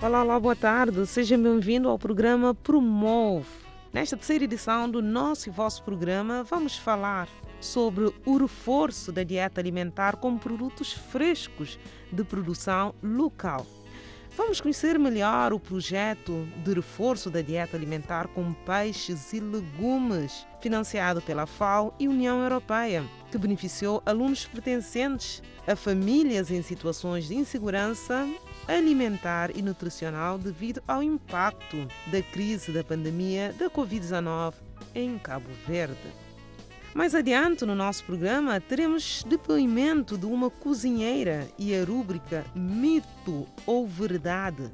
Olá, boa tarde. Seja bem-vindo ao programa Promove. Nesta terceira edição do nosso e vosso programa, vamos falar sobre o reforço da dieta alimentar com produtos frescos de produção local. Vamos conhecer melhor o projeto de reforço da dieta alimentar com peixes e legumes, financiado pela FAO e União Europeia, que beneficiou alunos pertencentes a famílias em situações de insegurança alimentar e nutricional devido ao impacto da crise da pandemia da Covid-19 em Cabo Verde. Mais adiante no nosso programa teremos depoimento de uma cozinheira e a rúbrica Mito ou Verdade.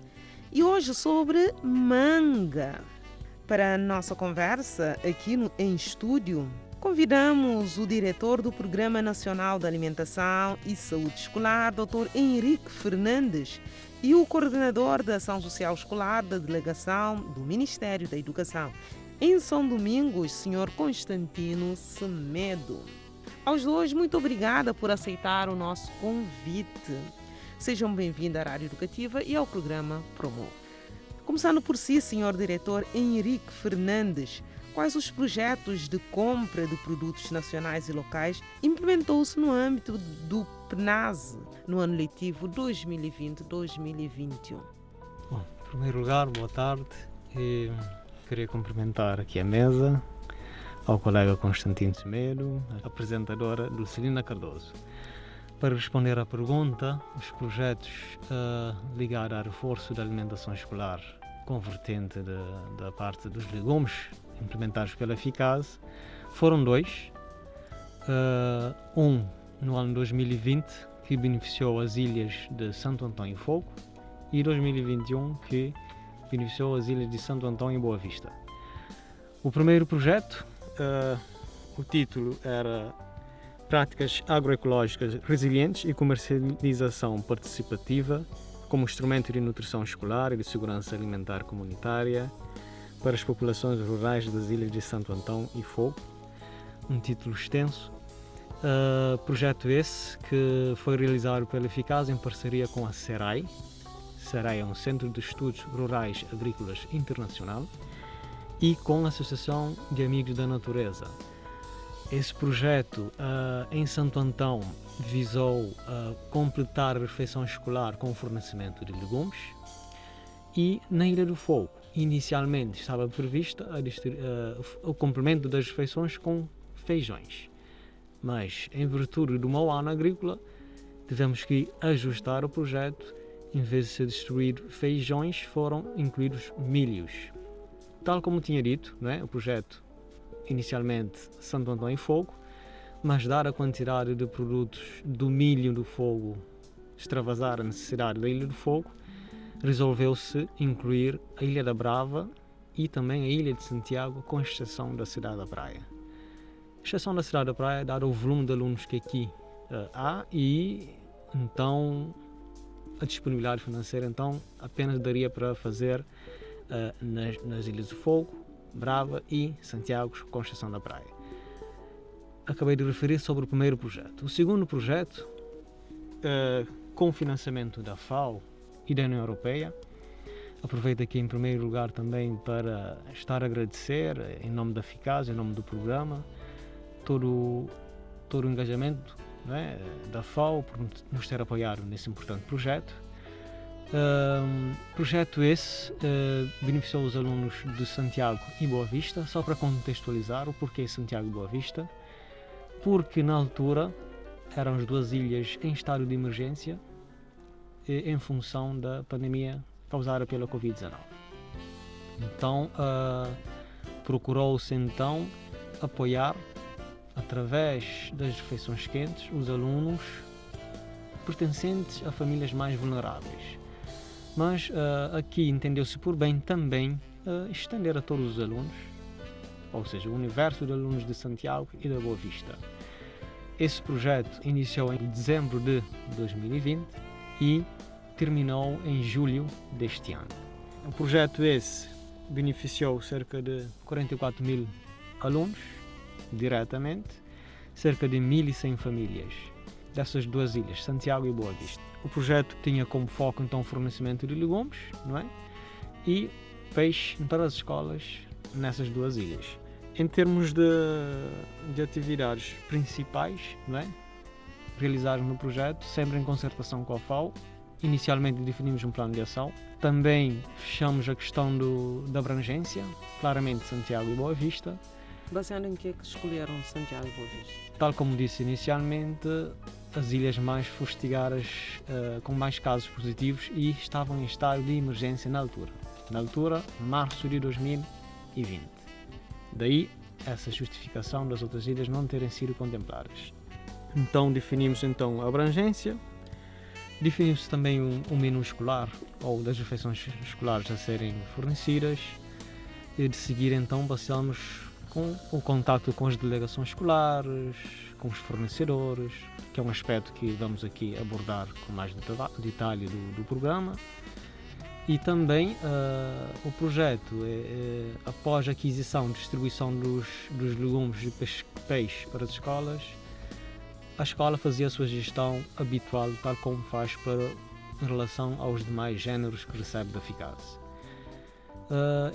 E hoje sobre manga. Para a nossa conversa aqui em estúdio, convidamos o diretor do Programa Nacional de Alimentação e Saúde Escolar, Dr. Henrique Fernandes, e o coordenador da Ação Social Escolar da Delegação do Ministério da Educação em São Domingos, Sr. Constantino Semedo. Aos dois, muito obrigada por aceitar o nosso convite. Sejam bem-vindos à Rádio Educativa e ao programa Promove. Começando por si, Sr. Diretor Henrique Fernandes, quais os projetos de compra de produtos nacionais e locais implementou-se no âmbito do PNASE no ano letivo 2020-2021? Bom, em primeiro lugar, boa tarde. Queria cumprimentar aqui a mesa, ao colega Constantino Semedo, a apresentadora Dulcelina Cardoso. Para responder à pergunta, os projetos ligados ao reforço da alimentação escolar com vertente da parte dos legumes implementados pela Eficaz foram dois. Um no ano 2020, que beneficiou as ilhas de Santo Antão e Fogo, e 2021, que beneficiou as ilhas de Santo Antão e Boa Vista. O primeiro projeto, o título era Práticas Agroecológicas Resilientes e Comercialização Participativa como Instrumento de Nutrição Escolar e de Segurança Alimentar Comunitária para as populações rurais das ilhas de Santo Antão e Fogo. Um título extenso. Projeto esse que foi realizado pela Eficaz em parceria com a SERAI. SERAI é um Centro de Estudos Rurais Agrícolas Internacional, e com a Associação de Amigos da Natureza. Esse projeto em Santo Antão visou completar a refeição escolar com o fornecimento de legumes, e na Ilha do Fogo inicialmente estava prevista o complemento das refeições com feijões, mas em virtude do mau ano agrícola tivemos que ajustar o projeto. Em vez de se distribuir feijões, foram incluídos milhos. Tal como tinha dito, não é? O projeto inicialmente Santo Antão e Fogo, mas dada a quantidade de produtos do milho do fogo extravasar a necessidade da Ilha do Fogo, resolveu-se incluir a Ilha da Brava e também a Ilha de Santiago, com exceção da cidade da Praia. Exceção da cidade da Praia, dado o volume de alunos que aqui há, e então a disponibilidade financeira então apenas daria para fazer nas Ilhas do Fogo, Brava e Santiago, com exceção da Praia. Acabei de referir sobre o primeiro projeto. O segundo projeto, com financiamento da FAO e da União Europeia, aproveito aqui em primeiro lugar também para estar a agradecer, em nome da Eficaz, em nome do programa, todo o engajamento, né, da FAO por nos ter apoiado nesse importante projeto. Projeto esse beneficiou os alunos de Santiago e Boa Vista. Só para contextualizar o porquê Santiago e Boa Vista, porque na altura eram as duas ilhas em estado de emergência em função da pandemia causada pela Covid-19. Então procurou-se então apoiar, através das refeições quentes, os alunos pertencentes a famílias mais vulneráveis. Mas aqui entendeu-se por bem também estender a todos os alunos, ou seja, o universo de alunos de Santiago e da Boa Vista. Esse projeto iniciou em dezembro de 2020 e terminou em julho deste ano. O projeto esse beneficiou cerca de 44 mil alunos diretamente, cerca de 1.100 famílias dessas duas ilhas, Santiago e Boa Vista. O projeto tinha como foco então o fornecimento de legumes, não é? E peixe para as escolas nessas duas ilhas. Em termos de atividades principais, não é? Realizadas no projeto, sempre em concertação com a FAO, inicialmente definimos um plano de ação. Também fechamos a questão da abrangência, claramente Santiago e Boa Vista. Baseado em que é que escolheram Santiago e Boa Vista? Tal como disse inicialmente, as ilhas mais fustigadas, com mais casos positivos e estavam em estado de emergência na altura, março de 2020. Daí essa justificação das outras ilhas não terem sido contempladas. Então definimos a abrangência, definimos também o menu escolar ou das refeições escolares a serem fornecidas e de seguir então passamos com o contacto com as delegações escolares, com os fornecedores, que é um aspecto que vamos aqui abordar com mais detalhe do programa. E também o projeto, após a aquisição e distribuição dos legumes e peixe para as escolas, a escola fazia a sua gestão habitual, tal como faz em relação aos demais géneros que recebe da FICASE.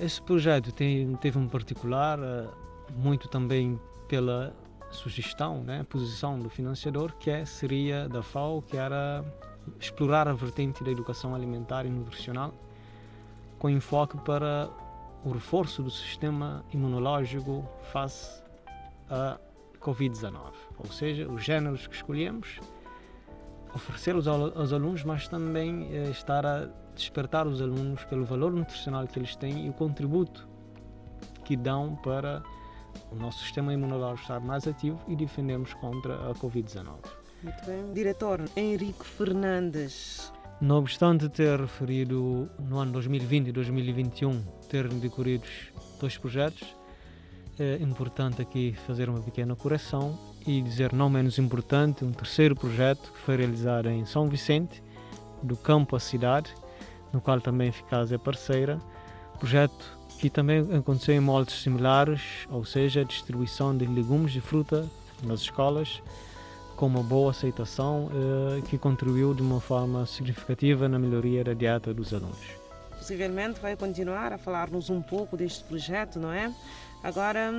Esse projeto teve um particular, muito também pela sugestão, né, posição do financiador, seria da FAO, que era explorar a vertente da educação alimentar e nutricional, com enfoque para o reforço do sistema imunológico face à Covid-19. Ou seja, os géneros que escolhemos, oferecê-los aos alunos, mas também estar a despertar os alunos pelo valor nutricional que eles têm e o contributo que dão para o nosso sistema imunológico estar mais ativo e defendermos contra a Covid-19. Muito bem. Diretor Henrique Fernandes. Não obstante ter referido no ano 2020 e 2021 terem decorridos 2 projetos, é importante aqui fazer uma pequena correção e dizer, não menos importante, um terceiro projeto que foi realizado em São Vicente, do campo à cidade, no qual também a FICASE é parceira, projeto que também aconteceu em moldes similares, ou seja, a distribuição de legumes e fruta nas escolas, com uma boa aceitação que contribuiu de uma forma significativa na melhoria da dieta dos alunos. Possivelmente vai continuar a falar-nos um pouco deste projeto, não é? Agora,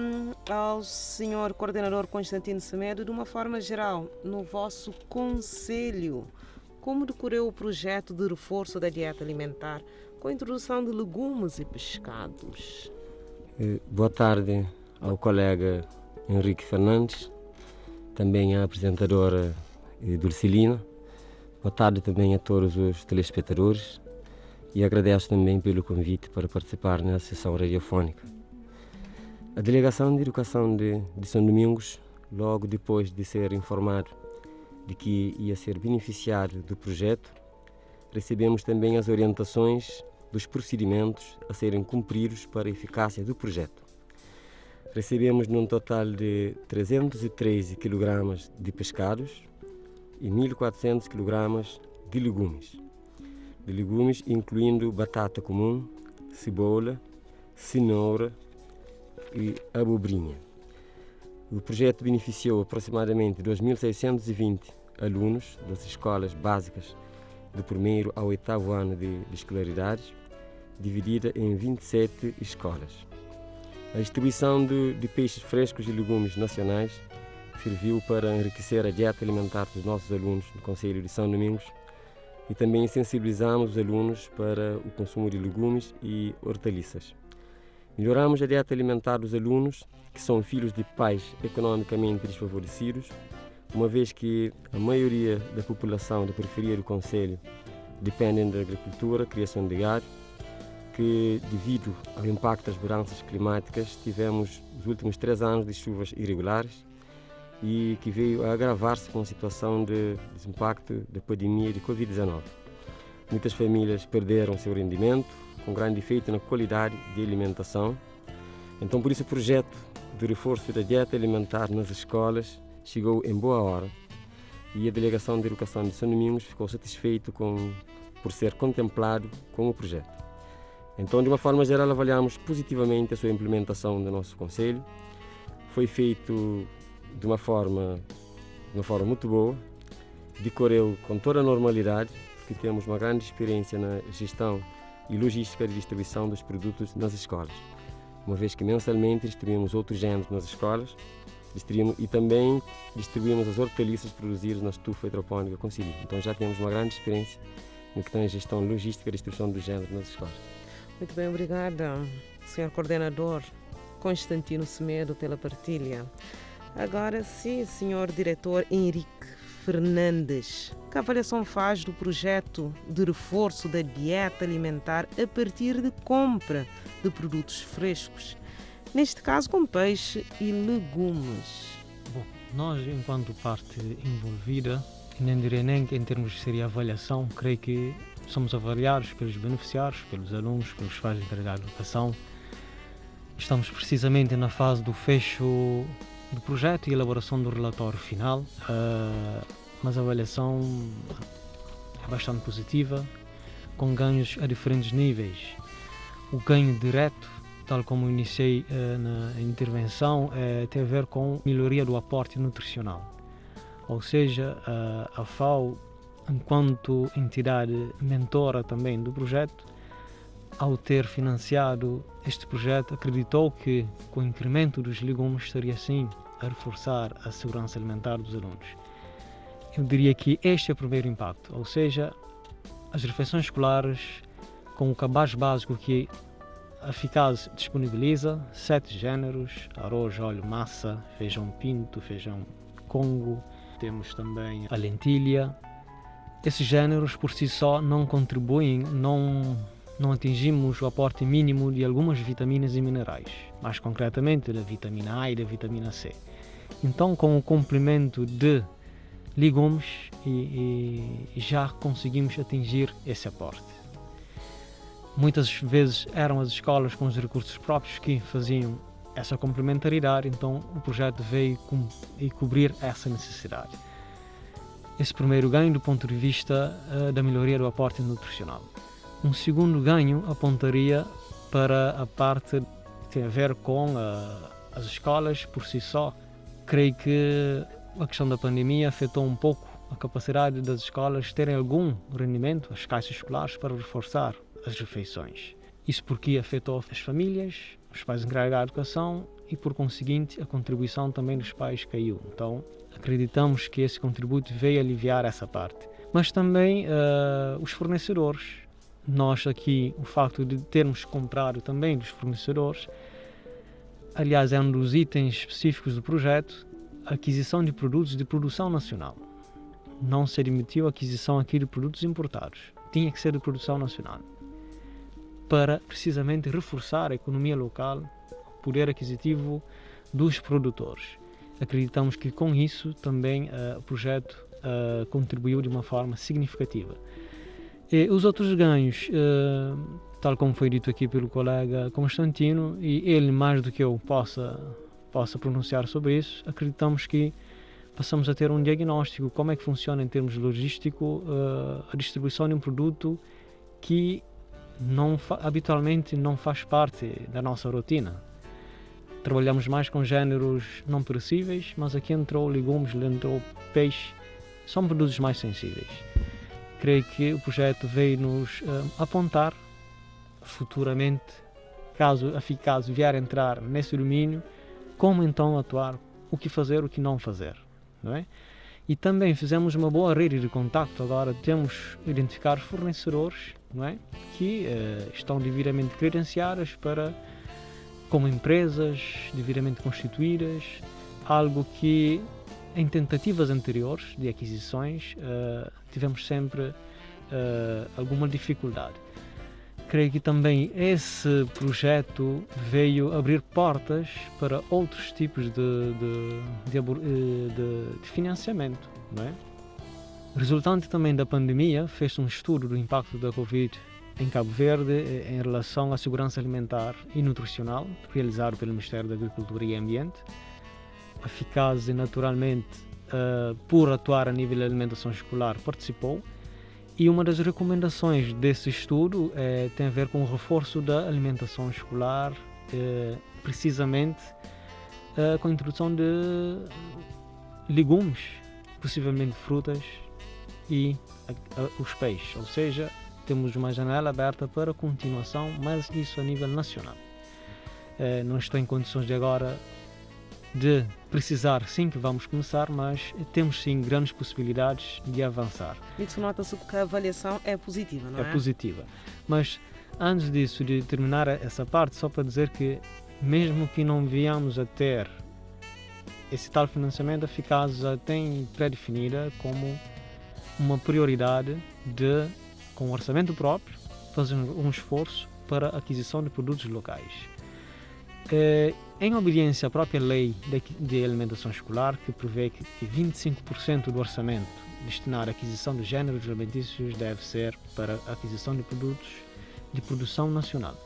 ao senhor coordenador Constantino Semedo, de uma forma geral, no vosso conselho, como decorreu o projeto de reforço da dieta alimentar com a introdução de legumes e pescados? Boa tarde ao colega Henrique Fernandes, também à apresentadora Dulcilina. Boa tarde também a todos os telespectadores e agradeço também pelo convite para participar na sessão radiofónica. A Delegação de Educação de São Domingos, logo depois de ser informado de que ia ser beneficiário do projeto, recebemos também as orientações dos procedimentos a serem cumpridos para a eficácia do projeto. Recebemos num total de 313 kg de pescados e 1.400 kg de legumes, incluindo batata comum, cebola, cenoura e abobrinha. O projeto beneficiou aproximadamente 2.620 alunos das escolas básicas do 1º ao 8º ano de escolaridade, dividida em 27 escolas. A distribuição de peixes frescos e legumes nacionais serviu para enriquecer a dieta alimentar dos nossos alunos no Concelho de São Domingos e também sensibilizamos os alunos para o consumo de legumes e hortaliças. Melhoramos a dieta alimentar dos alunos, que são filhos de pais economicamente desfavorecidos, uma vez que a maioria da população da periferia do Concelho dependem da agricultura, criação de gado, que devido ao impacto das mudanças climáticas tivemos os últimos 3 anos de chuvas irregulares e que veio a agravar-se com a situação de impacto da pandemia de Covid-19. Muitas famílias perderam seu rendimento, com grande efeito na qualidade de alimentação. Então, por isso, o projeto de reforço da dieta alimentar nas escolas chegou em boa hora e a Delegação de Educação de São Domingos ficou satisfeito por ser contemplado com o projeto. Então, de uma forma geral, avaliamos positivamente a sua implementação no nosso Conselho. Foi feito de uma forma muito boa decorreu com toda a normalidade, porque temos uma grande experiência na gestão e logística de distribuição dos produtos nas escolas, uma vez que mensalmente distribuímos outros géneros nas escolas e também distribuímos as hortaliças produzidas na estufa hidropónica Concílio. Então já temos uma grande experiência no que tem a gestão logística e distribuição dos géneros nas escolas. Muito bem, obrigada, Sr. Coordenador Constantino Semedo, pela partilha. Agora sim, Sr. Diretor Henrique Fernandes, que avaliação faz do projeto de reforço da dieta alimentar a partir de compra de produtos frescos, neste caso com peixe e legumes? Bom, nós, enquanto parte envolvida, nem direi nem que em termos de avaliação, creio que somos avaliados pelos beneficiários, pelos alunos, pelos pais encarregados de educação. Estamos precisamente na fase do fecho do projeto e elaboração do relatório final, mas a avaliação é bastante positiva, com ganhos a diferentes níveis. O ganho direto, tal como iniciei na intervenção, tem a ver com melhoria do aporte nutricional. Ou seja, a FAO, enquanto entidade mentora também do projeto, ao ter financiado este projeto, acreditou que com o incremento dos legumes estaria sim a reforçar a segurança alimentar dos alunos. Eu diria que este é o primeiro impacto, ou seja, as refeições escolares com o cabaz básico que a Eficaz disponibiliza, 7 géneros: arroz, óleo, massa, feijão pinto, feijão congo, temos também a lentilha. Esses géneros por si só não contribuem, não atingimos o aporte mínimo de algumas vitaminas e minerais, mais concretamente da vitamina A e da vitamina C. Então, com o complemento de legumes já conseguimos atingir esse aporte. Muitas vezes eram as escolas com os recursos próprios que faziam essa complementaridade, então o projeto veio cobrir essa necessidade. Esse primeiro ganho do ponto de vista da melhoria do aporte nutricional. Um segundo ganho apontaria para a parte que tem a ver com as escolas por si só. Creio que a questão da pandemia afetou um pouco a capacidade das escolas terem algum rendimento, as caixas escolares, para reforçar as refeições. Isso porque afetou as famílias, os pais encarregados de educação e, por conseguinte, a contribuição também dos pais caiu. Então, acreditamos que esse contributo veio aliviar essa parte. Mas também os fornecedores. Nós aqui, o facto de termos comprado também dos fornecedores, aliás, é um dos itens específicos do projeto, a aquisição de produtos de produção nacional. Não se admitiu a aquisição aqui de produtos importados. Tinha que ser de produção nacional, para precisamente reforçar a economia local, o poder aquisitivo dos produtores. Acreditamos que com isso também o projeto contribuiu de uma forma significativa. E os outros ganhos, tal como foi dito aqui pelo colega Constantino, e ele mais do que eu possa pronunciar sobre isso, acreditamos que passamos a ter um diagnóstico como é que funciona em termos logísticos a distribuição de um produto que habitualmente não faz parte da nossa rotina. Trabalhamos mais com géneros não perecíveis, mas aqui entrou legumes, entrou peixe, são produtos mais sensíveis. Creio que o projeto veio nos apontar futuramente, caso a Eficaz vier a entrar nesse domínio, como então atuar, o que fazer, o que não fazer, não é? E também fizemos uma boa rede de contacto. Agora temos identificar fornecedores, não é? Que estão devidamente credenciadas como empresas devidamente constituídas, algo que em tentativas anteriores de aquisições tivemos sempre alguma dificuldade. Creio que também esse projeto veio abrir portas para outros tipos de financiamento, não é? Resultante também da pandemia, fez um estudo do impacto da Covid em Cabo Verde em relação à segurança alimentar e nutricional, realizado pelo Ministério da Agricultura e Ambiente. A Eficaz, naturalmente, por atuar a nível de alimentação escolar, participou. E uma das recomendações desse estudo tem a ver com o reforço da alimentação escolar, precisamente com a introdução de legumes, possivelmente frutas, e os peixes, ou seja, temos uma janela aberta para continuação, mas isso a nível nacional. Não estou em condições de agora de precisar sim que vamos começar, mas temos sim grandes possibilidades de avançar. Isso nota-se porque a avaliação é positiva, não é? É positiva. Mas antes disso, de terminar essa parte, só para dizer que mesmo que não venhamos a ter esse tal financiamento, a Ficasa já tem pré-definida como uma prioridade de, com orçamento próprio, fazer um esforço para a aquisição de produtos locais. Em obediência à própria lei de alimentação escolar, que prevê que 25% do orçamento destinado à aquisição de géneros alimentícios deve ser para a aquisição de produtos de produção nacional.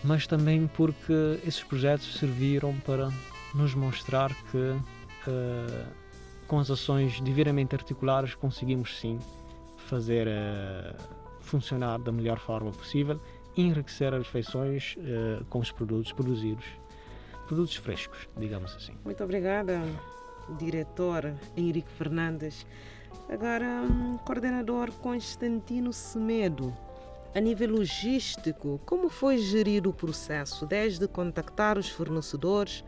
Mas também porque esses projetos serviram para nos mostrar que com as ações devidamente articuladas conseguimos sim fazer funcionar da melhor forma possível e enriquecer as refeições com os produtos produzidos, produtos frescos, digamos assim. Muito obrigada, diretor Henrique Fernandes. Agora, coordenador Constantino Semedo. A nível logístico, como foi gerido o processo, desde contactar os fornecedores,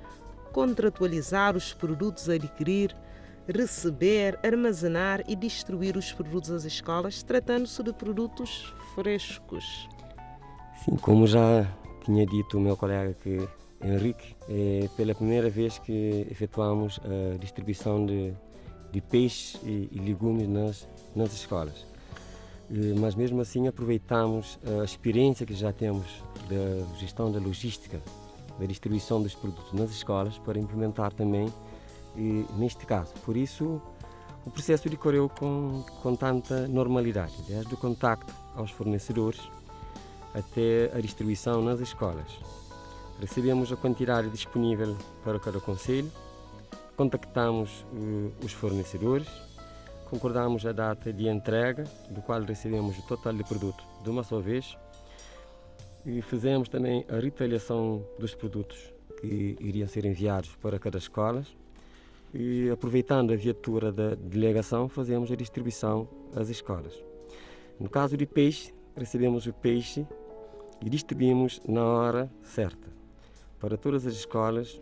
contratualizar os produtos a adquirir, receber, armazenar e distribuir os produtos às escolas, tratando-se de produtos frescos? Sim, como já tinha dito o meu colega Henrique, é pela primeira vez que efetuamos a distribuição de peixes e legumes nas escolas. Mas mesmo assim aproveitamos a experiência que já temos da gestão da logística, da distribuição dos produtos nas escolas para implementar também neste caso. Por isso o processo decorreu com tanta normalidade, desde o contacto aos fornecedores até a distribuição nas escolas. Recebemos a quantidade disponível para cada concelho, contactamos os fornecedores, concordamos a data de entrega, do qual recebemos o total de produto de uma só vez, e fizemos também a retaliação dos produtos que iriam ser enviados para cada escola e, aproveitando a viatura da delegação, fazemos a distribuição às escolas. No caso de peixe, recebemos o peixe e distribuímos na hora certa para todas as escolas,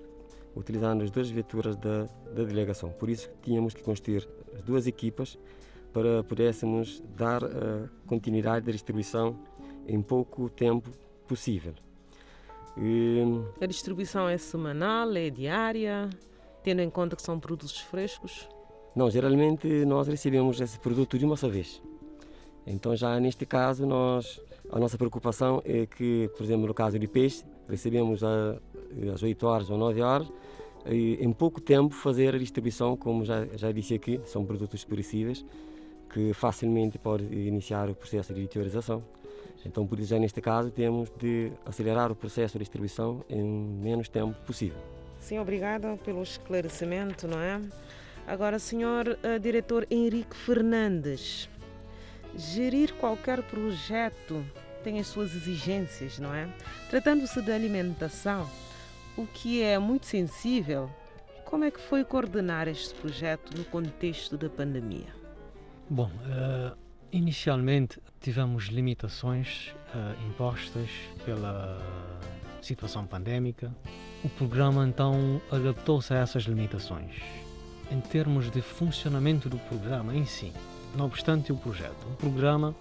utilizando as duas viaturas da delegação. Por isso tínhamos que construir as duas equipas para pudéssemos dar a continuidade da distribuição em pouco tempo possível. A distribuição é semanal, é diária, tendo em conta que são produtos frescos? Não, geralmente nós recebemos esse produto de uma só vez. Então já neste caso a nossa preocupação é que, por exemplo, no caso de peixe, recebemos às 8 horas ou 9 horas, e em pouco tempo fazer a distribuição, como já disse aqui, são produtos perecíveis que facilmente pode iniciar o processo de deteriorização. Então, por isso, já neste caso, temos de acelerar o processo de distribuição em menos tempo possível. Sim, obrigada pelo esclarecimento, não é? Agora, senhor diretor Henrique Fernandes, gerir qualquer projeto tem as suas exigências, não é? Tratando-se de alimentação, o que é muito sensível, como é que foi coordenar este projeto no contexto da pandemia? Bom, inicialmente tivemos limitações impostas pela situação pandémica. O programa então adaptou-se a essas limitações. Em termos de funcionamento do programa em si, não obstante o programa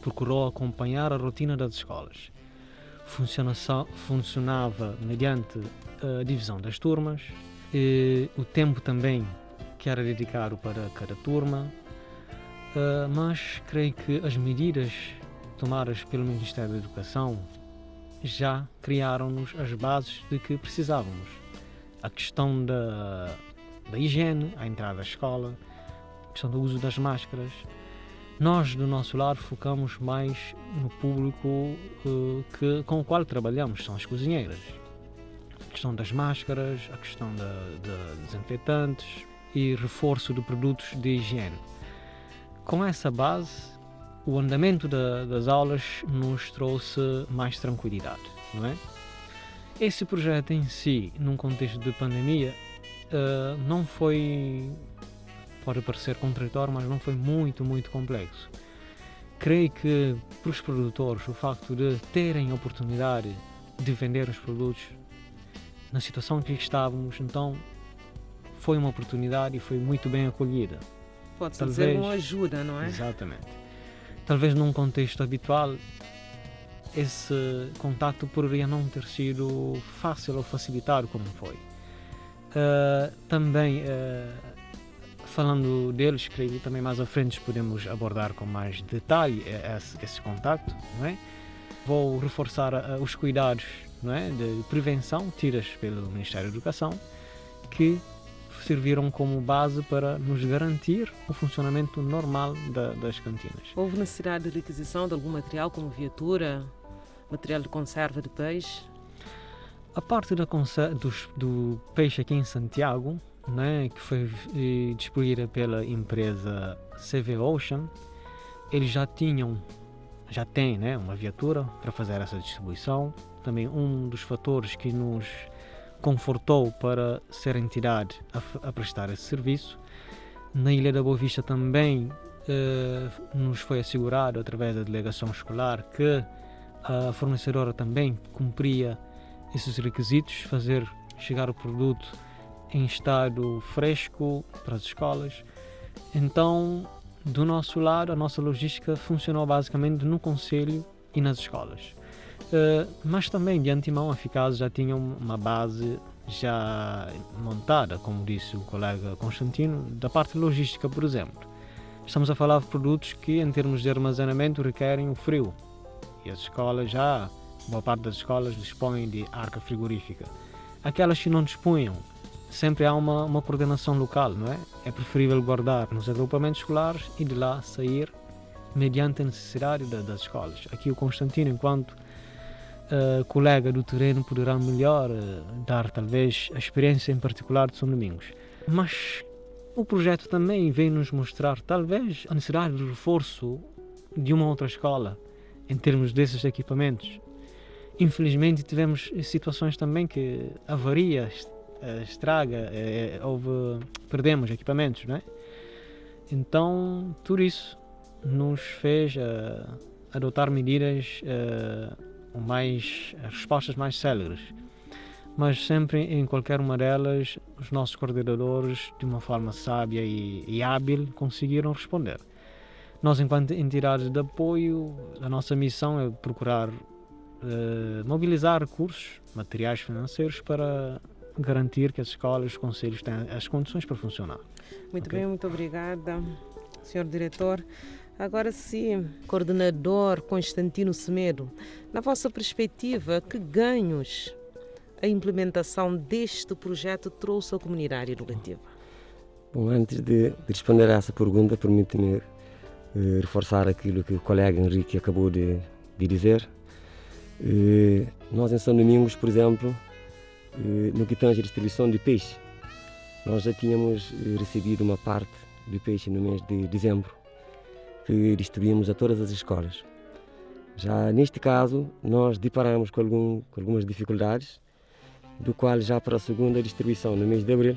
procurou acompanhar a rotina das escolas. Funcionava mediante a divisão das turmas, e o tempo também que era dedicado para cada turma, mas creio que as medidas tomadas pelo Ministério da Educação já criaram-nos as bases de que precisávamos. A questão da higiene, a entrada da escola, a questão do uso das máscaras. Nós, do nosso lado, focamos mais no público com o qual trabalhamos, são as cozinheiras. A questão das máscaras, a questão de desinfetantes e reforço de produtos de higiene. Com essa base, o andamento das aulas nos trouxe mais tranquilidade, não é? Esse projeto em si, num contexto de pandemia, não foi Pode parecer contraditório, mas não foi muito complexo. Creio que para os produtores o facto de terem a oportunidade de vender os produtos na situação em que estávamos, então foi uma oportunidade e foi muito bem acolhida. Pode-se dizer uma ajuda, não é? Exatamente. Talvez num contexto habitual esse contacto poderia não ter sido fácil ou facilitado como foi. Também falando deles, creio que também mais à frente podemos abordar com mais detalhe esse contacto, não é? Vou reforçar os cuidados, não é, de prevenção tidas pelo Ministério da Educação, que serviram como base para nos garantir o funcionamento normal das cantinas. Houve necessidade de requisição de algum material como viatura, material de conserva de peixe? A parte do peixe aqui em Santiago, né, que foi distribuída pela empresa CV Ocean, eles já têm, né, uma viatura para fazer essa distribuição. Também um dos fatores que nos confortou para ser a entidade a prestar esse serviço. Na Ilha da Boa Vista também nos foi assegurado através da delegação escolar que a fornecedora também cumpria esses requisitos, fazer chegar o produto em estado fresco para as escolas. Então, do nosso lado, a nossa logística funcionou basicamente no concelho e nas escolas. Mas também, de antemão, a Ficasa já tinha uma base já montada, como disse o colega Constantino, da parte logística, por exemplo. Estamos a falar de produtos que, em termos de armazenamento, requerem o frio. E as escolas boa parte das escolas dispõem de arca frigorífica. Aquelas que não dispunham, sempre há uma coordenação local, não é? É preferível guardar nos agrupamentos escolares e de lá sair mediante a necessidade das escolas. Aqui o Constantino, enquanto colega do terreno, poderá melhor dar talvez a experiência em particular de São Domingos. Mas o projeto também vem nos mostrar talvez a necessidade de reforço de uma outra escola em termos desses equipamentos. Infelizmente tivemos situações também que avaria, estraga, perdemos equipamentos, não é? Então tudo isso nos fez adotar medidas, respostas mais céleres, mas sempre em qualquer uma delas os nossos coordenadores, de uma forma sábia e hábil, conseguiram responder. Nós, enquanto entidades de apoio, a nossa missão é procurar mobilizar recursos materiais financeiros para garantir que as escolas e os concelhos têm as condições para funcionar. Muito bem, muito obrigada, Sr. Diretor. Agora sim, coordenador Constantino Semedo, na vossa perspectiva, que ganhos a implementação deste projeto trouxe à comunidade educativa? Bom, antes de responder a essa pergunta, permite-me reforçar aquilo que o colega Henrique acabou de dizer. Nós em São Domingos, por exemplo, no que tange a distribuição de peixe, nós já tínhamos recebido uma parte do peixe no mês de dezembro, que distribuímos a todas as escolas. Já neste caso, nós deparamos com algumas dificuldades, do qual já para a segunda distribuição no mês de abril,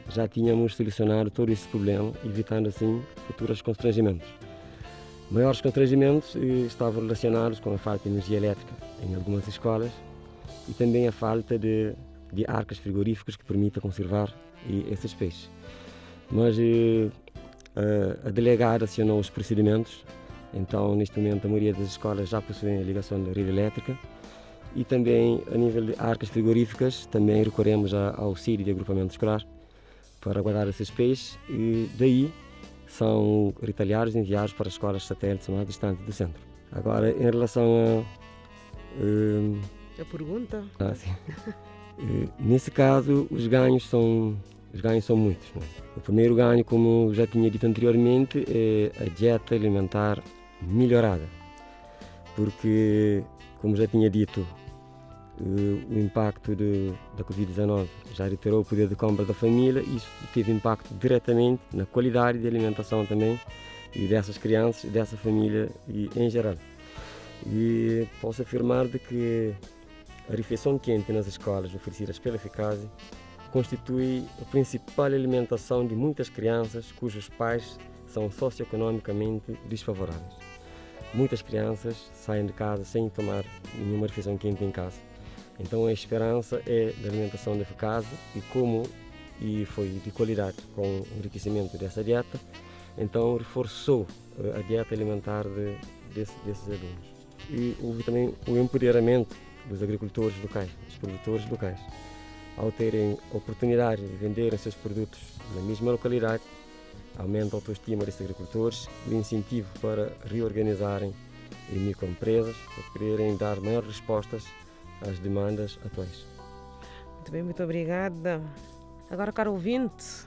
já tínhamos solucionado todo esse problema, evitando assim futuros constrangimentos. Maiores constrangimentos estavam relacionados com a falta de energia elétrica em algumas escolas e também a falta de arcas frigoríficas que permitam conservar esses peixes. Mas a delegada acionou os procedimentos, então neste momento a maioria das escolas já possuem a ligação da rede elétrica e também a nível de arcas frigoríficas também recorremos ao auxílio de agrupamento escolar para guardar esses peixes e daí são retalhados e enviados para escolas satélites mais distantes do centro. Agora, em relação a pergunta? Sim. Nesse caso, os ganhos são muitos. Né? O primeiro ganho, como já tinha dito anteriormente, é a dieta alimentar melhorada, porque, como já tinha dito, o impacto da Covid-19 já retirou o poder de compra da família e isso teve impacto diretamente na qualidade de alimentação também e dessas crianças e dessa família e, em geral. E posso afirmar de que a refeição quente nas escolas oferecidas pela Ficasa constitui a principal alimentação de muitas crianças cujos pais são socioeconomicamente desfavoráveis. Muitas crianças saem de casa sem tomar nenhuma refeição quente em casa. Então a esperança é da alimentação eficaz e foi de qualidade com o enriquecimento dessa dieta. Então reforçou a dieta alimentar desses alunos. E houve também o empoderamento dos agricultores locais, dos produtores locais. Ao terem oportunidade de venderem seus produtos na mesma localidade, aumenta a autoestima desses agricultores e o incentivo para reorganizarem em microempresas, para poderem dar maiores respostas às demandas atuais. Muito bem, muito obrigada. Agora, caro ouvinte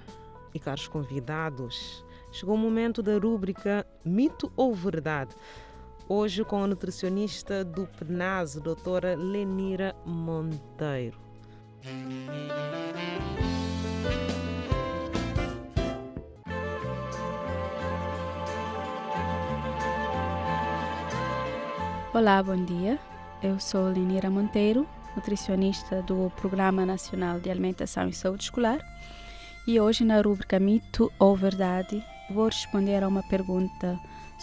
e caros convidados, chegou o momento da rúbrica Mito ou Verdade. Hoje com a nutricionista do PNAS, doutora Lenira Monteiro. Olá, bom dia. Eu sou Lenira Monteiro, nutricionista do Programa Nacional de Alimentação e Saúde Escolar, e hoje na rubrica Mito ou Verdade vou responder a uma pergunta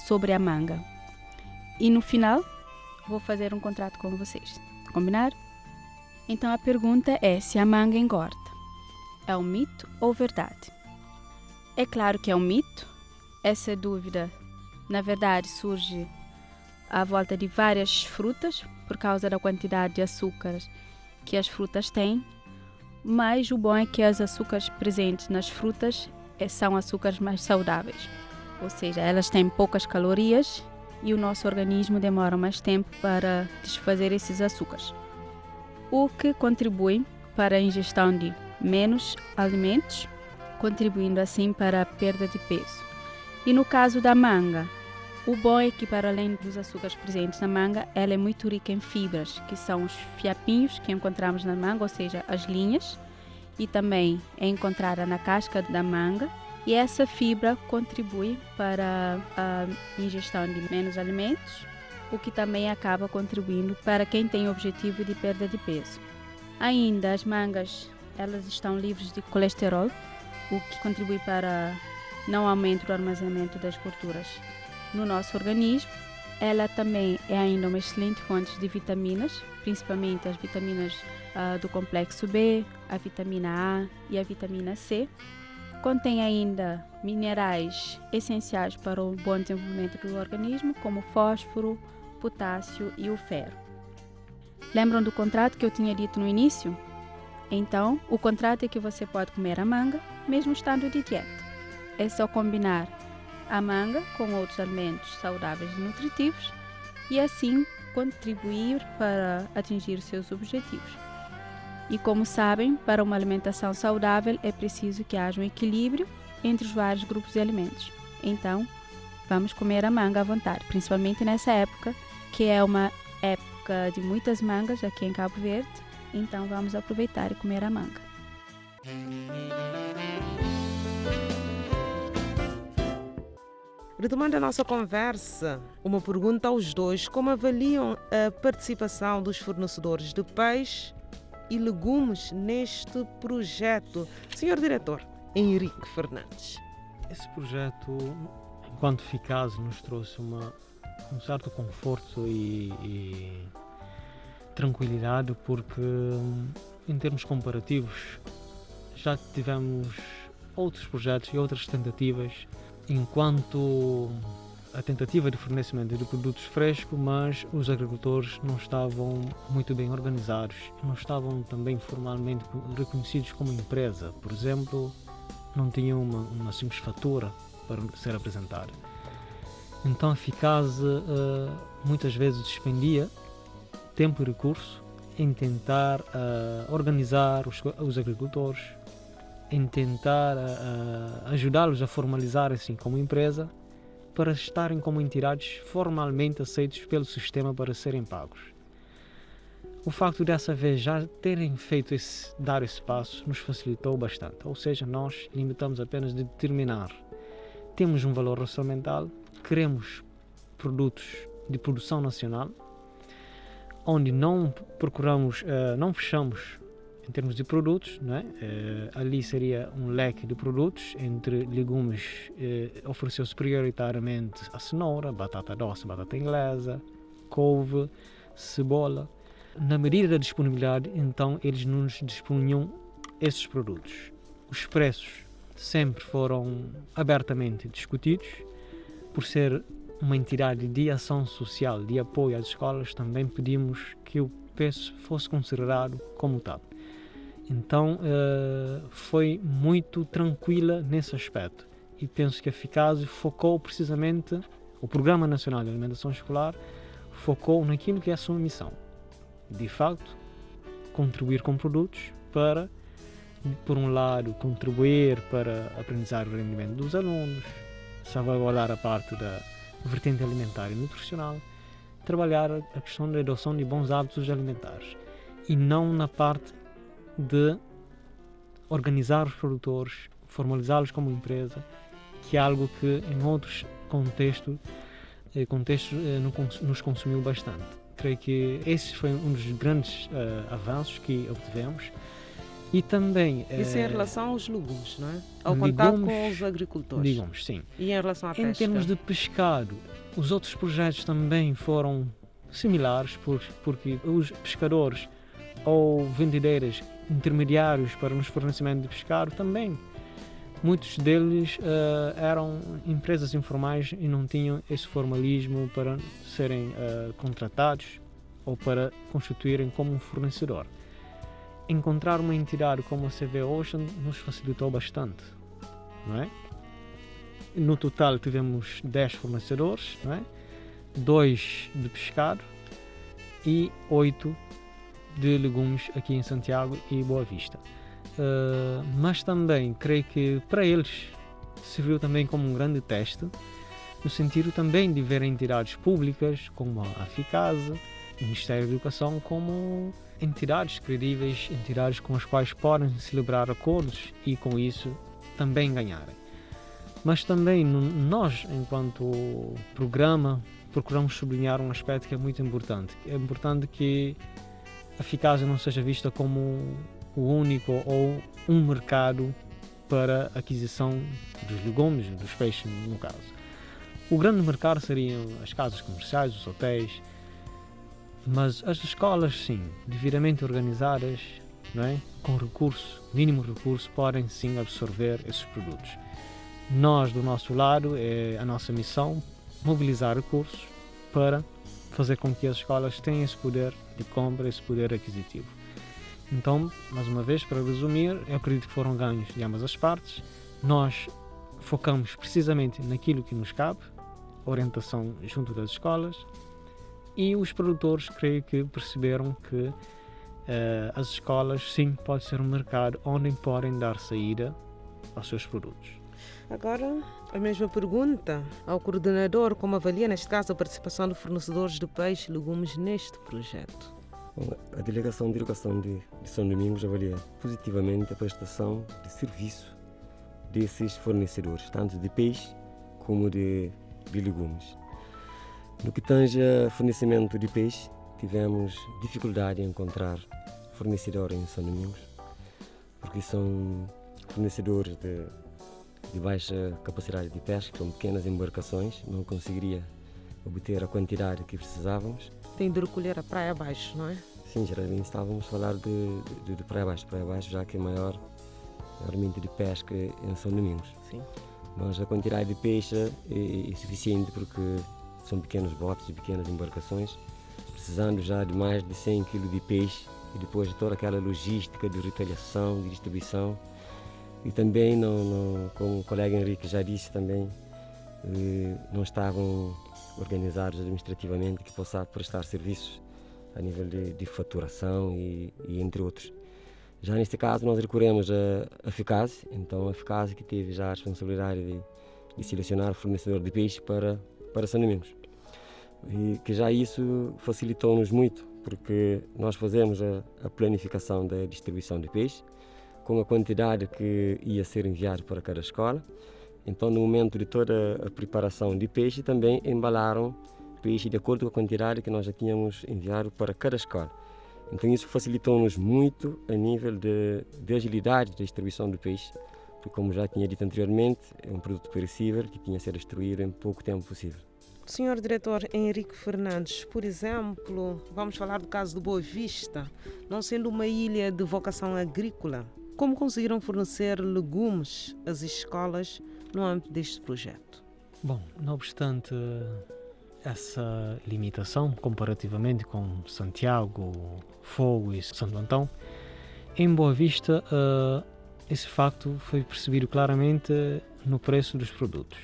sobre a manga. E no final vou fazer um contrato com vocês. Combinado? Então a pergunta é se a manga engorda. É um mito ou verdade? É claro que é um mito. Essa dúvida, na verdade, surge à volta de várias frutas, por causa da quantidade de açúcares que as frutas têm, mas o bom é que os açúcares presentes nas frutas são açúcares mais saudáveis, ou seja, elas têm poucas calorias e o nosso organismo demora mais tempo para desfazer esses açúcares, o que contribui para a ingestão de menos alimentos, contribuindo assim para a perda de peso. E no caso da manga, o bom é que, para além dos açúcares presentes na manga, ela é muito rica em fibras, que são os fiapinhos que encontramos na manga, ou seja, as linhas, e também é encontrada na casca da manga. E essa fibra contribui para a ingestão de menos alimentos, o que também acaba contribuindo para quem tem o objetivo de perda de peso. Ainda, as mangas, elas estão livres de colesterol, o que contribui para não aumento do armazenamento das gorduras no nosso organismo. Ela também é ainda uma excelente fonte de vitaminas, principalmente as vitaminas do complexo B, a vitamina A e a vitamina C. Contém ainda minerais essenciais para o bom desenvolvimento do organismo, como fósforo, potássio e o ferro. Lembram do contrato que eu tinha dito no início? Então, o contrato é que você pode comer a manga, mesmo estando de dieta. É só combinar a manga com outros alimentos saudáveis e nutritivos e assim contribuir para atingir seus objetivos. E como sabem, para uma alimentação saudável é preciso que haja um equilíbrio entre os vários grupos de alimentos. Então, vamos comer a manga à vontade, principalmente nessa época, que é uma época de muitas mangas aqui em Cabo Verde. Então, vamos aproveitar e comer a manga. Retomando a nossa conversa, uma pergunta aos dois: como avaliam a participação dos fornecedores de peixe e legumes neste projeto? Senhor Diretor Henrique Fernandes. Esse projeto, enquanto eficaz, nos trouxe um certo conforto e tranquilidade, porque em termos comparativos já tivemos outros projetos e outras tentativas, enquanto a tentativa de fornecimento de produtos frescos, mas os agricultores não estavam muito bem organizados, não estavam também formalmente reconhecidos como empresa. Por exemplo, não tinham uma simples fatura para ser apresentada. Então a Ficase muitas vezes despendia tempo e recurso em tentar organizar os agricultores, em tentar ajudá-los a formalizar-se como empresa para estarem como entidades formalmente aceitos pelo sistema para serem pagos. O facto dessa vez já terem feito dar esse passo nos facilitou bastante, ou seja, nós limitamos apenas de determinar: temos um valor orçamental, queremos produtos de produção nacional, onde não procuramos, não fechamos em termos de produtos, não é? Ali seria um leque de produtos. Entre legumes ofereceu-se prioritariamente a cenoura, batata doce, batata inglesa, couve, cebola. Na medida da disponibilidade, então, eles nos dispunham esses produtos. Os preços sempre foram abertamente discutidos. Por ser uma entidade de ação social, de apoio às escolas, também pedimos que o preço fosse considerado como tal. Então, foi muito tranquila nesse aspecto. E penso que a Ficase focou precisamente, o Programa Nacional de Alimentação Escolar focou naquilo que é a sua missão. De facto, contribuir com produtos para, por um lado, contribuir para aprendizar o rendimento dos alunos, salvaguardar a parte da vertente alimentar e nutricional, trabalhar a questão da adoção de bons hábitos alimentares e não na parte de organizar os produtores, formalizá-los como empresa, que é algo que em outros contextos nos consumiu bastante. Creio que esse foi um dos grandes avanços que obtivemos. E também... Isso em relação aos legumes, não é? Ao contato com os agricultores. Legumes, sim. E em relação à pesca? Em termos de pescado, os outros projetos também foram similares, porque os pescadores ou vendedeiras intermediários para nos fornecimento de pescado também, muitos deles eram empresas informais e não tinham esse formalismo para serem contratados ou para constituírem como um fornecedor. Encontrar uma entidade como a CV Ocean nos facilitou bastante, não é? No total tivemos 10 fornecedores, não é? 2 de pescado e 8 de legumes aqui em Santiago e Boa Vista. Mas também creio que para eles serviu também como um grande teste, no sentido também de ver entidades públicas como a Ficase, o Ministério da Educação, como entidades credíveis, entidades com as quais podem celebrar acordos e com isso também ganharem. Mas também nós, enquanto programa, procuramos sublinhar um aspecto que é muito importante. É importante que a Ficase não seja vista como o único ou um mercado para a aquisição dos legumes, dos peixes no caso. O grande mercado seriam as casas comerciais, os hotéis, mas as escolas, sim, devidamente organizadas, não é? Com recurso, mínimo recurso, podem sim absorver esses produtos. Nós, do nosso lado, é a nossa missão mobilizar recursos para fazer com que as escolas tenham esse poder de compra, esse poder aquisitivo. Então, mais uma vez, para resumir, eu acredito que foram ganhos de ambas as partes. Nós focamos precisamente naquilo que nos cabe, orientação junto das escolas, e os produtores creio que perceberam que as escolas sim pode ser um mercado onde podem dar saída aos seus produtos. Agora, a mesma pergunta ao coordenador, como avalia neste caso a participação de fornecedores de peixe e legumes neste projeto? Bom, a Delegação de Educação de São Domingos avalia positivamente a prestação de serviço desses fornecedores, tanto de peixe como de legumes. No que tange a fornecimento de peixe, tivemos dificuldade em encontrar fornecedor em São Domingos, porque são fornecedores de baixa capacidade de pesca, com pequenas embarcações, não conseguiria obter a quantidade que precisávamos. Tem de recolher a praia abaixo, não é? Sim, geralmente estávamos a falar de praia abaixo, já que é maiormente de pesca em São Domingos. Sim. Mas a quantidade de peixe é suficiente porque são pequenos botes e pequenas embarcações, precisando já de mais de 100 kg de peixe e depois de toda aquela logística de retaliação, de distribuição. E também, como o colega Henrique já disse também, não estavam organizados administrativamente que possam prestar serviços a nível de faturação e entre outros. Já neste caso nós recorremos à Ficase, então a Ficase que teve já a responsabilidade de selecionar o fornecedor de peixe para São Domingos. E que já isso facilitou-nos muito, porque nós fazemos a planificação da distribuição de peixe, com a quantidade que ia ser enviado para cada escola. Então, no momento de toda a preparação de peixe, também embalaram peixe de acordo com a quantidade que nós já tínhamos enviado para cada escola. Então isso facilitou-nos muito a nível de agilidade da distribuição do peixe, porque como já tinha dito anteriormente, é um produto perecível que tinha a ser destruído em pouco tempo possível. Senhor diretor Henrique Fernandes, por exemplo, vamos falar do caso do Boa Vista, não sendo uma ilha de vocação agrícola, como conseguiram fornecer legumes às escolas no âmbito deste projeto? Bom, não obstante essa limitação comparativamente com Santiago, Fogo e Santo Antão, em Boa Vista esse facto foi percebido claramente no preço dos produtos.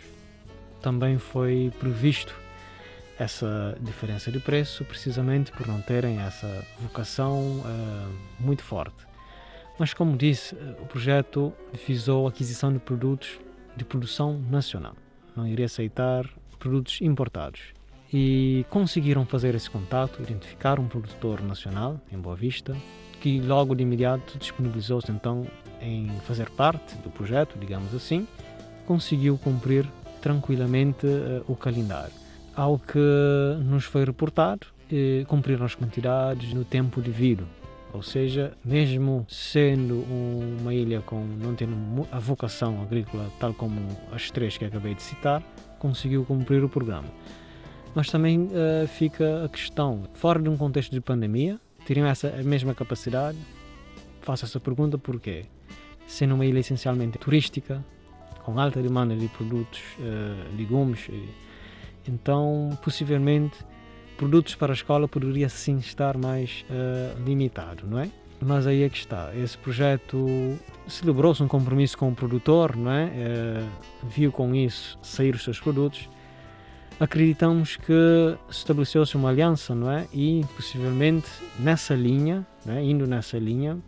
Também foi previsto essa diferença de preço precisamente por não terem essa vocação muito forte. Mas como disse, o projeto visou a aquisição de produtos de produção nacional. Não iria aceitar produtos importados. E conseguiram fazer esse contato, identificar um produtor nacional em Boa Vista, que logo de imediato disponibilizou-se então em fazer parte do projeto, digamos assim, conseguiu cumprir tranquilamente o calendário. Ao que nos foi reportado, cumpriram as quantidades no tempo devido. Ou seja, mesmo sendo uma ilha não tendo a vocação agrícola, tal como as três que acabei de citar, conseguiu cumprir o programa. Mas também fica a questão, fora de um contexto de pandemia, teriam a mesma capacidade? Faço essa pergunta porque, sendo uma ilha essencialmente turística, com alta demanda de produtos, legumes, então possivelmente produtos para a escola poderia sim estar mais limitado, não é? Mas aí é que está, esse projeto celebrou-se um compromisso com o produtor, não é? Viu com isso sair os seus produtos. Acreditamos que estabeleceu-se uma aliança, não é? E possivelmente nessa linha, não é? Indo nessa linha,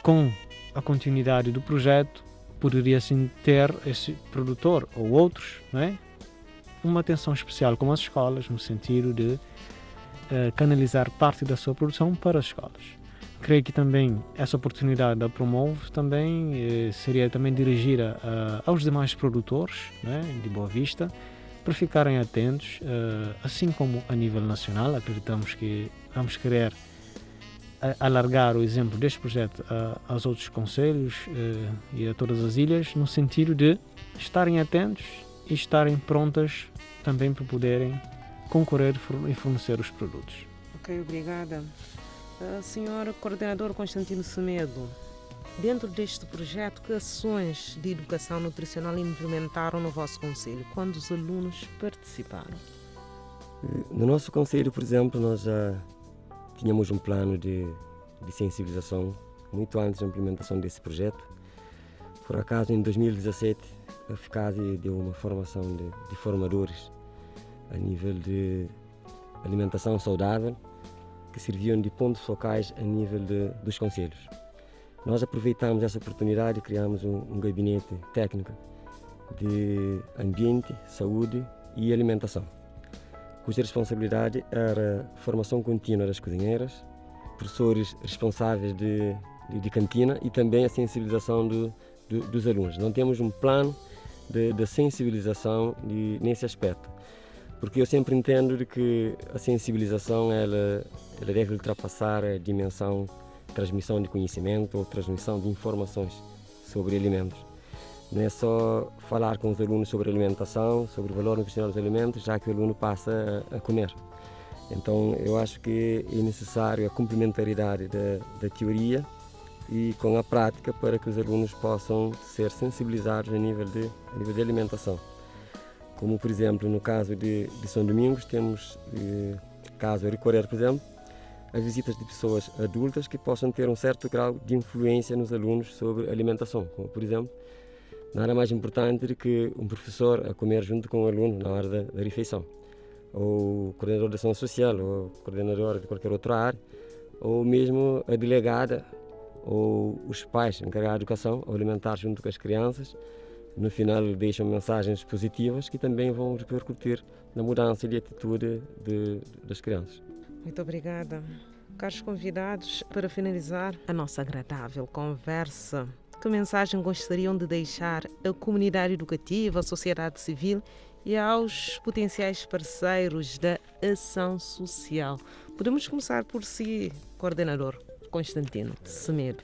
com a continuidade do projeto, poderia sim ter esse produtor ou outros, não é? Uma atenção especial com as escolas, no sentido de canalizar parte da sua produção para as escolas. Creio que também essa oportunidade da Promove também seria também dirigida aos demais produtores, não é? De Boa Vista, para ficarem atentos, assim como a nível nacional. Acreditamos que vamos querer alargar o exemplo deste projeto aos outros concelhos e a todas as ilhas, no sentido de estarem atentos e estarem prontas também para poderem concorrer e fornecer os produtos. Ok, obrigada. Senhor Coordenador Constantino Semedo, dentro deste projeto, que ações de educação nutricional implementaram no vosso concelho quando os alunos participaram? No nosso concelho, por exemplo, nós já tínhamos um plano de sensibilização muito antes da implementação desse projeto. Por acaso, em 2017, a FICASI deu uma formação de formadores a nível de alimentação saudável, que serviam de pontos focais a nível dos concelhos. Nós aproveitamos essa oportunidade e criamos um gabinete técnico de ambiente, saúde e alimentação, cuja responsabilidade era a formação contínua das cozinheiras, professores responsáveis de cantina e também a sensibilização dos alunos. Não temos um plano de sensibilização nesse aspecto, porque eu sempre entendo de que a sensibilização ela deve ultrapassar a dimensão transmissão de conhecimento ou transmissão de informações sobre alimentos. Não é só falar com os alunos sobre alimentação, sobre o valor nutricional dos alimentos, já que o aluno passa a comer. Então eu acho que é necessário a complementaridade da teoria e com a prática para que os alunos possam ser sensibilizados a nível de alimentação. Como, por exemplo, no caso de São Domingos, temos caso a recorrer, por exemplo, as visitas de pessoas adultas que possam ter um certo grau de influência nos alunos sobre alimentação, como, por exemplo, nada mais importante do que um professor a comer junto com o aluno na hora da refeição, ou o coordenador de ação social, ou o coordenador de qualquer outra área, ou mesmo a delegada, ou os pais encarregados de educação, ao alimentar junto com as crianças. No final deixam mensagens positivas que também vão repercutir na mudança de atitude das crianças. Muito obrigada. Caros convidados, para finalizar a nossa agradável conversa, que mensagem gostariam de deixar à comunidade educativa, à sociedade civil e aos potenciais parceiros da ação social. Podemos começar por si, coordenador Constantino Semedo.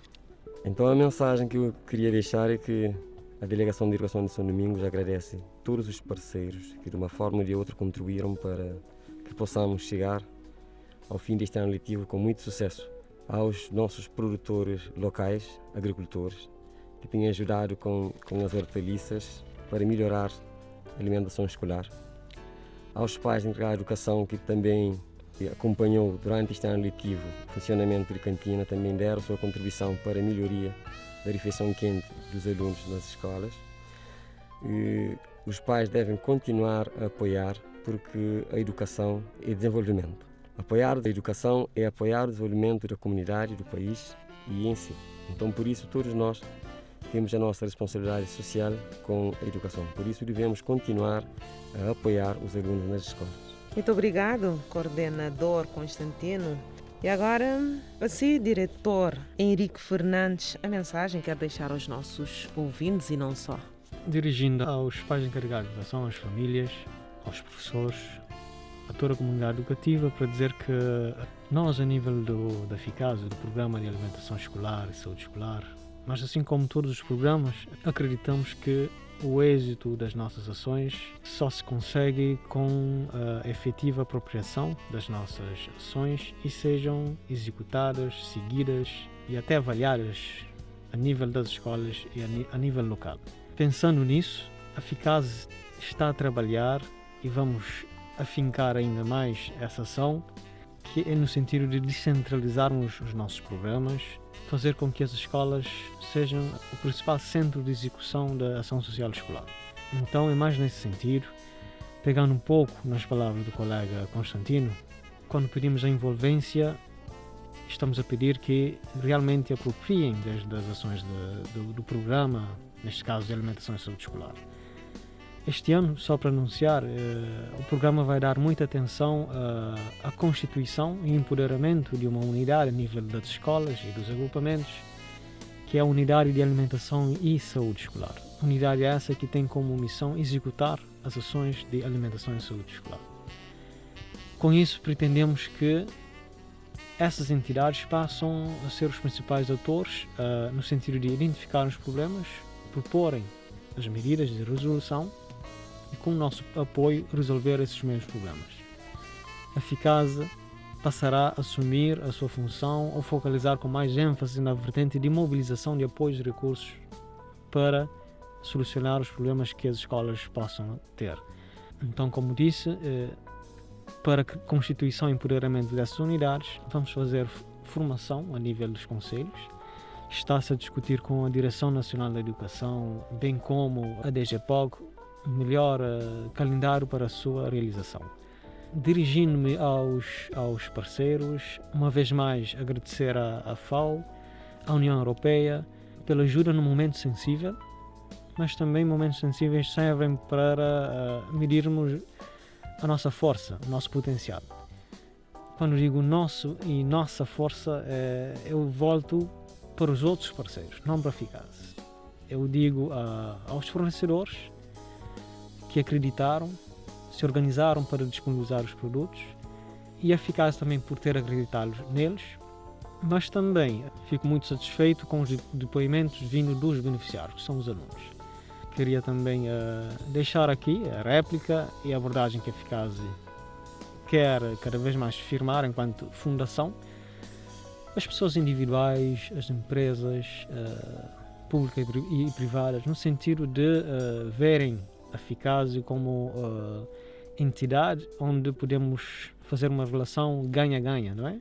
Então a mensagem que eu queria deixar é que a Delegação de Educação de São Domingos agradece todos os parceiros que de uma forma ou de outra contribuíram para que possamos chegar ao fim deste ano letivo com muito sucesso. Aos nossos produtores locais, agricultores, que têm ajudado com as hortaliças para melhorar a alimentação escolar. Aos pais da educação que também acompanhou durante este ano letivo o funcionamento de cantina, também deram sua contribuição para a melhoria da refeição quente dos alunos nas escolas. E os pais devem continuar a apoiar, porque a educação é desenvolvimento. Apoiar a educação é apoiar o desenvolvimento da comunidade, do país e em si. Então, por isso, todos nós temos a nossa responsabilidade social com a educação. Por isso, devemos continuar a apoiar os alunos nas escolas. Muito obrigado, coordenador Constantino. E agora, você, diretor Henrique Fernandes, a mensagem que quer deixar aos nossos ouvintes e não só. Dirigindo aos pais encarregados de educação, às famílias, aos professores, a toda a comunidade educativa, para dizer que nós, a nível da eficácia do Programa de Alimentação Escolar e Saúde Escolar, mas assim como todos os programas, acreditamos que o êxito das nossas ações só se consegue com a efetiva apropriação das nossas ações e sejam executadas, seguidas e até avaliadas a nível das escolas e a nível local. Pensando nisso, a Ficase está a trabalhar e vamos afincar ainda mais essa ação, que é no sentido de descentralizarmos os nossos programas, fazer com que as escolas sejam o principal centro de execução da ação social escolar. Então é mais nesse sentido, pegando um pouco nas palavras do colega Constantino, quando pedimos a envolvência, estamos a pedir que realmente apropriem das ações do programa, neste caso de alimentação e saúde escolar. Este ano, só para anunciar, o programa vai dar muita atenção à constituição e empoderamento de uma unidade a nível das escolas e dos agrupamentos, que é a Unidade de Alimentação e Saúde Escolar. Unidade essa que tem como missão executar as ações de alimentação e saúde escolar. Com isso, pretendemos que essas entidades passam a ser os principais atores no sentido de identificar os problemas, proporem as medidas de resolução e, com o nosso apoio, resolver esses mesmos problemas. A Ficase passará a assumir a sua função ou focalizar com mais ênfase na vertente de mobilização de apoios e recursos para solucionar os problemas que as escolas possam ter. Então, como disse, para a constituição e empoderamento dessas unidades, vamos fazer formação a nível dos conselhos. Está-se a discutir com a Direção Nacional da Educação, bem como a DGPOG, melhor calendário para a sua realização. Dirigindo-me aos parceiros, uma vez mais agradecer à FAO, à União Europeia, pela ajuda num momento sensível, mas também momentos sensíveis servem para medirmos a nossa força, o nosso potencial. Quando digo nosso e nossa força, eu volto para os outros parceiros, não para a Ficase. Eu digo aos fornecedores que acreditaram, se organizaram para disponibilizar os produtos, e a Ficase também por ter acreditado neles, mas também fico muito satisfeito com os depoimentos vindos dos beneficiários, que são os alunos. Queria também deixar aqui a réplica e a abordagem que a Ficase quer cada vez mais firmar enquanto fundação. As pessoas individuais, as empresas públicas e privadas, no sentido de verem a Ficase como entidade onde podemos fazer uma relação ganha-ganha, não é?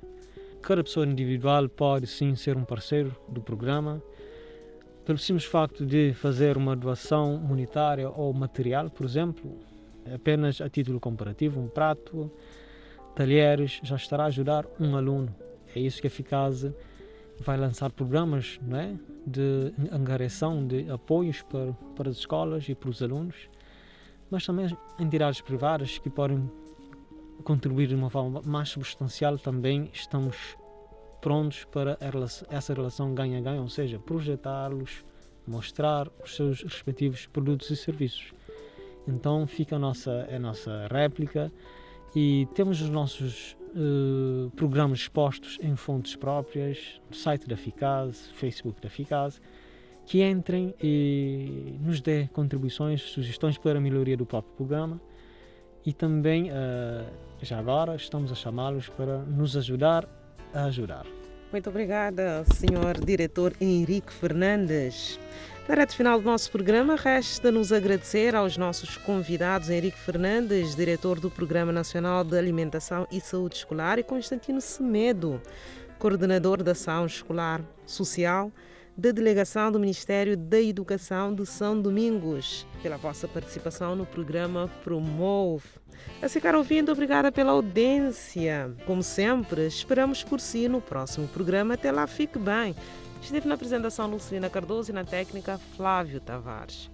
Cada pessoa individual pode sim ser um parceiro do programa, pelo simples facto de fazer uma doação monetária ou material, por exemplo, apenas a título comparativo, um prato, talheres, já estará a ajudar um aluno. É isso que a Ficase vai lançar programas, não é? De angariação de apoios para as escolas e para os alunos, mas também entidades privadas que podem contribuir de uma forma mais substancial. Também estamos prontos para essa relação ganha-ganha, ou seja, projetá-los, mostrar os seus respectivos produtos e serviços. Então fica a nossa réplica E temos os nossos programas expostos em fontes próprias, no site da Ficase, Facebook da Ficase, que entrem e nos dê contribuições, sugestões para a melhoria do próprio programa. E também, já agora, estamos a chamá-los para nos ajudar a ajudar. Muito obrigada, Sr. Diretor Henrique Fernandes. Na reta final do nosso programa, resta-nos agradecer aos nossos convidados Henrique Fernandes, diretor do Programa Nacional de Alimentação e Saúde Escolar, e Constantino Semedo, coordenador da Ação Escolar Social da Delegação do Ministério da Educação de São Domingos, pela vossa participação no programa Promove. A ficar ouvindo, obrigada pela audiência. Como sempre, esperamos por si no próximo programa. Até lá, fique bem. Estive na apresentação Lucilina Cardoso e na técnica Flávio Tavares.